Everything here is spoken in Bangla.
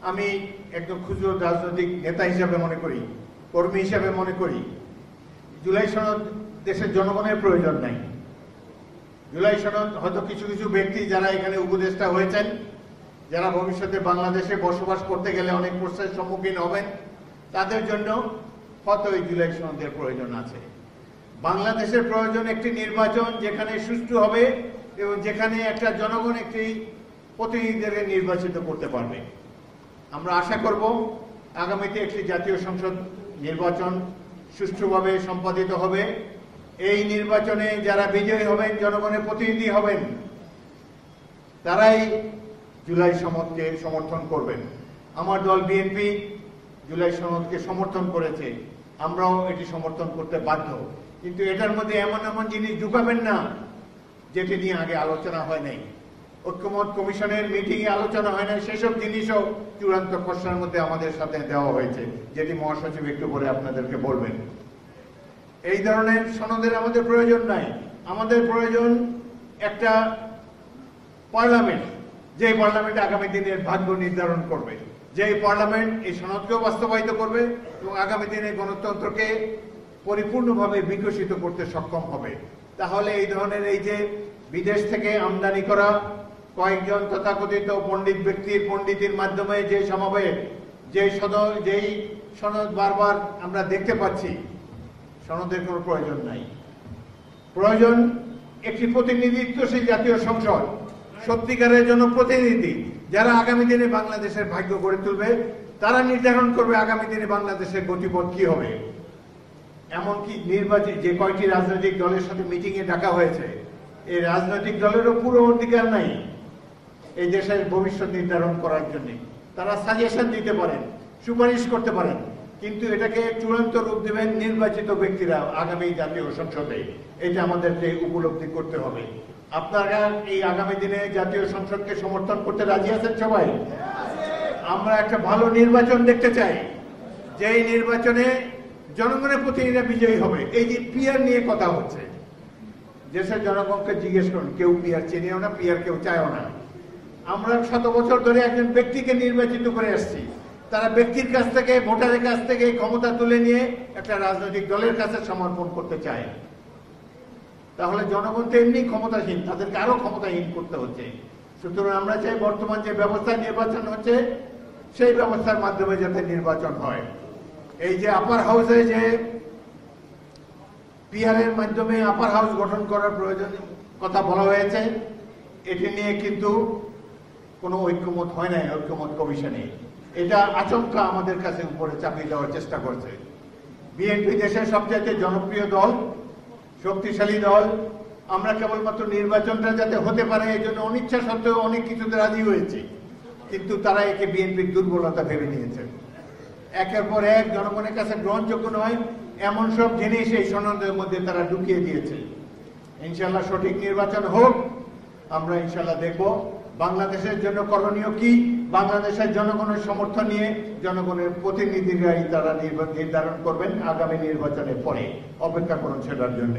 আমি একজন ক্ষুদ্র রাজনৈতিক নেতা হিসাবে মনে করি, কর্মী হিসাবে মনে করি, জুলাই সনদ দেশের জনগণের প্রয়োজন নাই। জুলাই সনদ হয়তো কিছু কিছু ব্যক্তি যারা এখানে উপদেষ্টা হয়েছেন, যারা ভবিষ্যতে বাংলাদেশে বসবাস করতে গেলে অনেক প্রশ্নের সম্মুখীন হবেন, তাদের জন্য হয়তো এই জুলাই সনদের প্রয়োজন আছে। বাংলাদেশের প্রয়োজন একটি নির্বাচন যেখানে সুষ্ঠু হবে এবং যেখানে একটা জনগণ একটি প্রতিনিধিদের নির্বাচিত করতে পারবে। আমরা আশা করব আগামীতে একটি জাতীয় সংসদ নির্বাচন সুষ্ঠুভাবে সম্পাদিত হবে। এই নির্বাচনে যারা বিজয়ী হবেন, জনগণের প্রতিনিধি হবেন, তারাই জুলাই সনদকে সমর্থন করবেন। আমার দল বিএনপি জুলাই সনদকে সমর্থন করেছে, আমরাও এটি সমর্থন করতে বাধ্য। কিন্তু এটার মধ্যে এমন এমন জিনিস ঢুকাবেন না যেটি নিয়ে আগে আলোচনা হয় নাই, ঐক্যমত কমিশনের মিটিংয়ে আলোচনা হয় নাই, সেসব জিনিসও চূড়ান্ত খসড়ার মধ্যে আমাদের সাথে দেওয়া হয়েছে, যেটি মহাসচিব একটু পরে আপনাদেরকে বলবেন। এই ধরনের সনদের আমাদের প্রয়োজন নাই। আমাদের প্রয়োজন একটা পার্লামেন্ট, যে পার্লামেন্ট আগামী দিনের ভাগ্য নির্ধারণ করবে, যে পার্লামেন্ট এই সনদকেও বাস্তবায়িত করবে এবং আগামী দিনে গণতন্ত্রকে পরিপূর্ণভাবে বিকশিত করতে সক্ষম হবে। তাহলে এই ধরনের এই যে বিদেশ থেকে আমদানি করা কয়েকজন তথাকথিত পণ্ডিত ব্যক্তির পণ্ডিতির মাধ্যমে যে সমাবেশ, যেই সনদ বারবার আমরা দেখতে পাচ্ছি, সনদের কোনো প্রয়োজন নাই। প্রয়োজন একটি প্রতিনিধিত্বশীল জাতীয় সংসদ, সত্যিকারের জন্য প্রতিনিধি, যারা আগামী দিনে বাংলাদেশের ভাগ্য গড়ে তুলবে, তারা নির্ধারণ করবে আগামী দিনে বাংলাদেশের গতিপথ কি হবে। এমনকি নির্বাচিত যে কয়টি রাজনৈতিক দলের সাথে মিটিং এ ডাকা হয়েছে, এই রাজনৈতিক দলেরও পুরো অধিকার নাই এই দেশের ভবিষ্যৎ নির্ধারণ করার জন্য। তারা সাজেশন দিতে পারেন, সুপারিশ করতে পারেন, কিন্তু এটাকে চূড়ান্ত রূপ দেবেন নির্বাচিত ব্যক্তিরা আগামী জাতীয় সংসদে। এটা আমাদেরকে উপলব্ধি করতে হবে। আপনারা এই আগামী দিনে জাতীয় সংসদকে সমর্থন করতে রাজি আছেন সবাই? আমরা একটা ভালো নির্বাচন দেখতে চাই, যেই নির্বাচনে জনগণের প্রতিনিধিরা বিজয়ী হবে। এই যে পিয়ার নিয়ে কথা হচ্ছে, দেশের জনগণকে জিজ্ঞেস করুন, কেউ পিয়ার চেনেও না, পিয়ার কেউ চায়ও না। আমরা 100 বছর ধরে একজন ব্যক্তিকে নির্বাচিত করে আসছি, তারা ব্যক্তির কাছ থেকে, ভোটারের কাছ থেকে ক্ষমতা তুলে নিয়ে একটা রাজনৈতিক দলের কাছে সমর্পণ করতে চায়। তাহলে জনগণ তো এমনি ক্ষমতাহীন, তাদেরকে আরো ক্ষমতাহীন করতে হচ্ছে। সুতরাং আমরা চাই বর্তমান যে ব্যবস্থায় নির্বাচন হচ্ছে, সেই ব্যবস্থার মাধ্যমে যাতে নির্বাচন হয়। এই যে আপার হাউসে যে পিআরের মাধ্যমে আপার হাউস গঠন করার প্রয়োজন কথা বলা হয়েছে, এটি নিয়ে কিন্তু কোনো ঐক্যমত হয় নাই ঐক্যমত কমিশনে। এটা আচমকা আমাদের কাছে উপরে চাপিয়ে দেওয়ার চেষ্টা করছে। বিএনপি দেশের সবচেয়ে জনপ্রিয় দল, শক্তিশালী দল। আমরা কেবলমাত্র নির্বাচনটা যাতে হতে পারে এই জন্য অনিচ্ছা সত্ত্বেও অনেক কিছুতে রাজি হয়েছি, কিন্তু তারা একে বিএনপির দুর্বলতা ভেবে নিয়েছে। একের পর এক জনগণের কাছে গ্রহণযোগ্য নয় এমন সব জিনিস এই সনদের মধ্যে তারা ঢুকিয়ে দিয়েছে। ইনশাল্লাহ সঠিক নির্বাচন হোক, আমরা ইনশাল্লাহ দেখব বাংলাদেশের জন্য করণীয় কি। বাংলাদেশের জনগণের সমর্থন নিয়ে জনগণের প্রতিনিধিরাই তারা নির্ধারণ করবেন আগামী নির্বাচনের পরে। অপেক্ষা করুন সেটার জন্য।